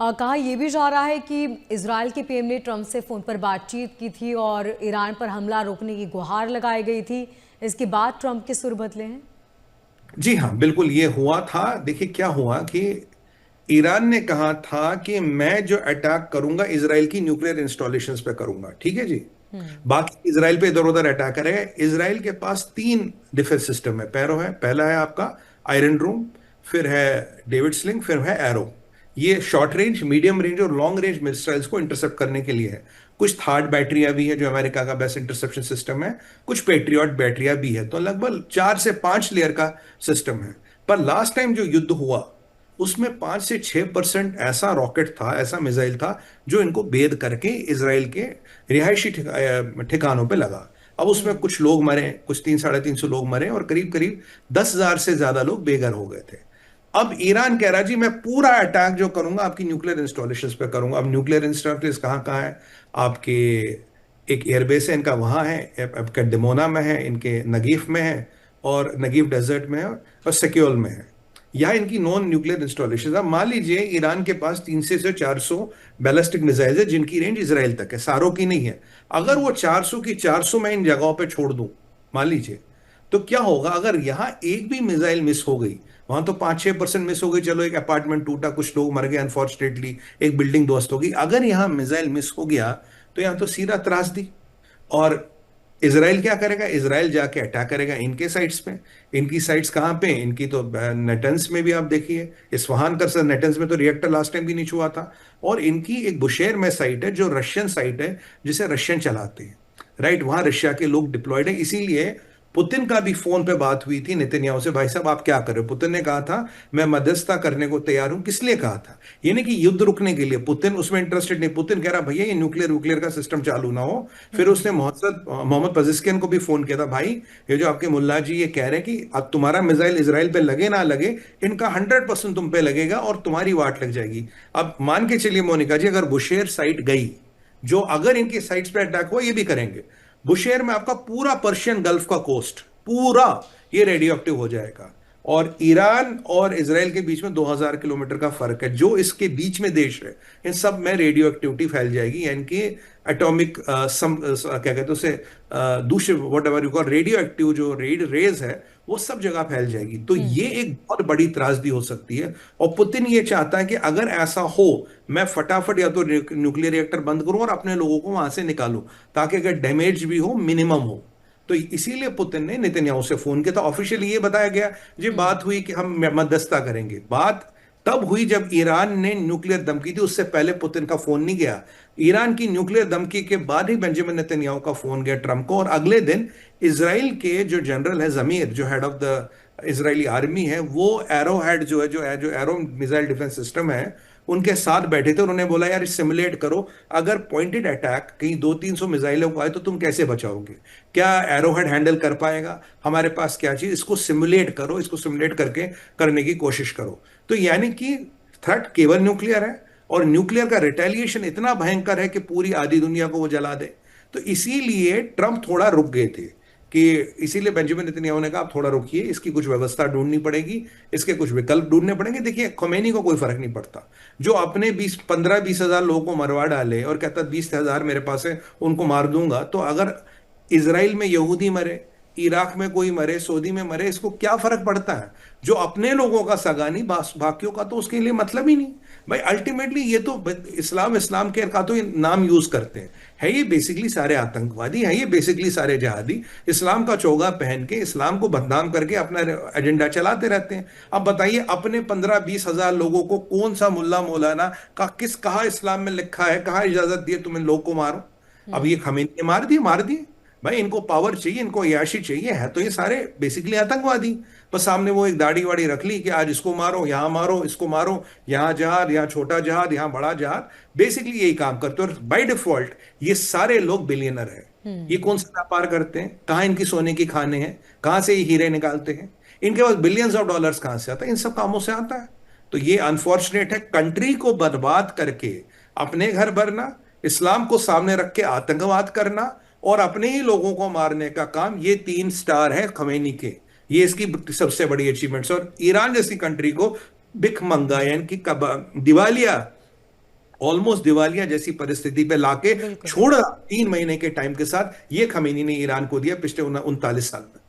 कहा यह भी जा रहा है कि इजराइल के पीएम ने ट्रंप से फोन पर बातचीत की थी और ईरान पर हमला रोकने की गुहार लगाई गई थी। इसके बाद ट्रंप के सुर बदले हैं। जी हाँ, बिल्कुल ये हुआ था। देखिए क्या हुआ कि ईरान ने कहा था कि मैं जो अटैक करूंगा इसराइल की न्यूक्लियर इंस्टॉलेशंस पे करूंगा, ठीक है जी। बाकी इसराइल पे इधर उधर अटैक करेगा। इसराइल के पास तीन डिफेंस सिस्टम है, पैरो है। पहला है आपका आयरन डोम, फिर है डेविड स्लिंग, फिर है एरो। ये शॉर्ट रेंज, मीडियम रेंज और लॉन्ग रेंज मिसाइल्स को इंटरसेप्ट करने के लिए है। कुछ थार्ड बैटरियां भी है जो अमेरिका का बेस्ट इंटरसेप्शन सिस्टम है। कुछ पेट्रियट बैटरियां भी है। तो लगभग 4 से 5 लेयर का सिस्टम है। पर लास्ट टाइम जो युद्ध हुआ उसमें 5 से 6% ऐसा रॉकेट था, ऐसा मिसाइल था जो इनको भेद करके इसराइल के रिहायशी ठिकानों पे लगा। अब उसमें कुछ लोग मरे, कुछ 300-350 लोग मरे और करीब करीब 10,000 से ज्यादा लोग बेघर हो गए थे। अब ईरान कह रहा जी मैं पूरा अटैक जो करूंगा आपकी न्यूक्लियर इंस्टॉलेशन पे करूंगा। अब न्यूक्लियर इंस्टॉलेशन कहाँ कहाँ है आपके? एक एयरबेस है इनका, वहां है आपका डिमोना में है, इनके नगीफ में है, और नगीफ डेजर्ट में है, और सेक्योल में है। यह इनकी नॉन न्यूक्लियर इंस्टॉलेशन। अब मान लीजिए ईरान के पास 300 से 400 बैलिस्टिक मिसाइल है जिनकी रेंज इसराइल तक है, सारों की नहीं है। अगर वो 400 की 400 मैं इन जगहों पे छोड़ दूं, मान लीजिए, तो क्या होगा अगर यहां एक भी मिसाइल मिस हो गई? वहां तो 5-6% मिस हो गई, चलो एक अपार्टमेंट टूटा, कुछ लोग मर गए अनफॉर्चुनेटली, एक बिल्डिंग ध्वस्त हो गई। अगर यहां मिसाइल मिस हो गया तो यहां तो सीधा त्रासदी। और इसराइल क्या करेगा? इसराइल जाके अटैक करेगा इनके साइट्स पे। इनकी साइट्स कहाँ पे? इनकी तो नेटन्स में भी आप देखिए, इस्फहान का सर नेटन्स में तो रिएक्टर लास्ट टाइम भी नहीं छुआ था। और इनकी एक बुशेर में साइट है जो रशियन साइट है, जिसे रशियन चलाते हैं। राइट, वहां रशिया के लोग डिप्लॉयड है। इसीलिए पुतिन का भी फोन पे बात हुई थी नेतन्याहू से, भाई साहब आप क्या कर रहे हो? पुतिन ने कहा था मैं मध्यस्थता करने को तैयार हूं। किस लिए कहा था? ये नहीं कि युद्ध रुकने के लिए, पुतिन उसमें इंटरेस्टेड नहीं। पुतिन कह रहा भैया ये न्यूक्लियर वूक्लियर का सिस्टम चालू ना हो। फिर उसने मोहम्मद पजिस्कियन को भी फोन किया था, भाई ये जो आपके मुल्ला जी ये कह रहे हैं कि अब तुम्हारा मिसाइल इसराइल पे लगे ना लगे, इनका 100% तुम पे लगेगा और तुम्हारी वाट लग जाएगी। अब मान के चलिए मोनिका जी, अगर बुशेर साइट गई, जो अगर इनकी साइट्स पे अटैक हुआ, ये भी करेंगे, बुशेर में आपका पूरा पर्शियन गल्फ का कोस्ट पूरा ये रेडियो एक्टिव हो जाएगा। और ईरान और इसराइल के बीच में 2000 किलोमीटर का फर्क है, जो इसके बीच में देश है इन सब में रेडियो एक्टिविटी फैल जाएगी। यानी कि एटॉमिक क्या कहते हैं उसे, दूसरे what ever you call radio active जो रेज है, वो सब जगह फैल जाएगी। तो ये एक बहुत बड़ी त्रासदी हो सकती है। और पुतिन ये चाहता है कि अगर ऐसा हो, मैं फटाफट या तो न्यूक्लियर रिएक्टर बंद करूं और अपने लोगों को वहां से निकालूं, ताकि अगर डैमेज भी हो मिनिमम हो। तो इसीलिए पुतिन ने नेतन्याहू से फोन किया था। ऑफिशियली ये बताया गया, ये बात हुई कि हम मध्यस्थता करेंगे। बात तब हुई जब ईरान ने न्यूक्लियर धमकी दी, उससे पहले पुतिन का फोन नहीं गया। ईरान की न्यूक्लियर धमकी के बाद ही बेंजामिन नेतन्याहू का फोन गया ट्रंप को। और अगले दिन इसराइल के जो जनरल है जमीर, जो head of the Israeli army है, वो एरो हेड जो एरो मिसाइल डिफेंस सिस्टम है, उनके साथ बैठे थे। उन्होंने बोला यार सिमुलेट करो, अगर पॉइंटेड अटैक कहीं 200-300 मिसाइलों को आए तो तुम कैसे बचाओगे? क्या एरोहेड हैंडल कर पाएगा? हमारे पास क्या चीज, इसको सिमुलेट करो, इसको सिमुलेट करके करने की कोशिश करो। तो यानी कि थ्रेट केवल न्यूक्लियर है, और न्यूक्लियर का रिटेलिएशन इतना भयंकर है कि पूरी आधी दुनिया को वो जला दे। तो इसीलिए ट्रंप थोड़ा रुक गए थे, कि इसीलिए बेंजामिन नेतन्याहू ने कहा आप थोड़ा रुकिए, इसकी कुछ व्यवस्था ढूंढनी पड़ेगी, इसके कुछ विकल्प ढूंढने पड़ेंगे। देखिए खोमेनी को कोई फर्क नहीं पड़ता, जो अपने 15-20 हजार लोगों को मरवा डाले और कहता 20,000 मेरे पास है उनको मार दूंगा। तो अगर इसराइल में यहूदी मरे, इराक में कोई मरे, सऊदी में मरे, इसको क्या फर्क पड़ता है? जो अपने लोगों का सगा नहीं, बाकियों का तो उसके लिए मतलब ही नहीं। भाई अल्टीमेटली ये तो इस्लाम इस्लाम के का तो ये नाम यूज करते हैं, है ये बेसिकली सारे आतंकवादी हैं, ये बेसिकली सारे जिहादी इस्लाम का चोगा पहन के इस्लाम को बदनाम करके अपना एजेंडा चलाते रहते हैं। अब बताइए अपने 15-20 हजार लोगों को कौन सा मुल्ला मौलाना का कहा इस्लाम में लिखा है, कहा इजाजत दी है तुम इन लोग को मारो? अब ये खमीनी ने मार दिए। भाई इनको पावर चाहिए, इनको याशी चाहिए, है तो ये सारे बेसिकली आतंकवादी। बस सामने वो एक दाढ़ी वाड़ी रख ली कि आज इसको मारो, यहां मारो, इसको मारो, यहां जहाद, यहां छोटा जहाद, यहां बड़ा जहाद, बेसिकली यही काम करते हैं। और बाय डिफॉल्ट ये सारे लोग बिलियनर हैं। ये कौन सा व्यापार करते हैं? कहाँ इनकी सोने की खाने हैं? कहाँ से ये हीरे निकालते हैं? इनके पास बिलियंस ऑफ डॉलर्स कहाँ से आता है? इन सब कामों से आता है। तो ये अनफॉर्चुनेट है, कंट्री को बर्बाद करके अपने घर भरना, इस्लाम को सामने रख के आतंकवाद करना और अपने ही लोगों को मारने का काम, ये 3 स्टार है खमैनी के। ये इसकी सबसे बड़ी अचीवमेंट्स। और ईरान जैसी कंट्री को भिख मंगा, यानी कि दिवालिया ऑलमोस्ट दिवालिया जैसी परिस्थिति पे लाके बिल्कुल। छोड़ा 3 महीने के टाइम के साथ। ये खमीनी ने ईरान को दिया पिछले 39 साल में।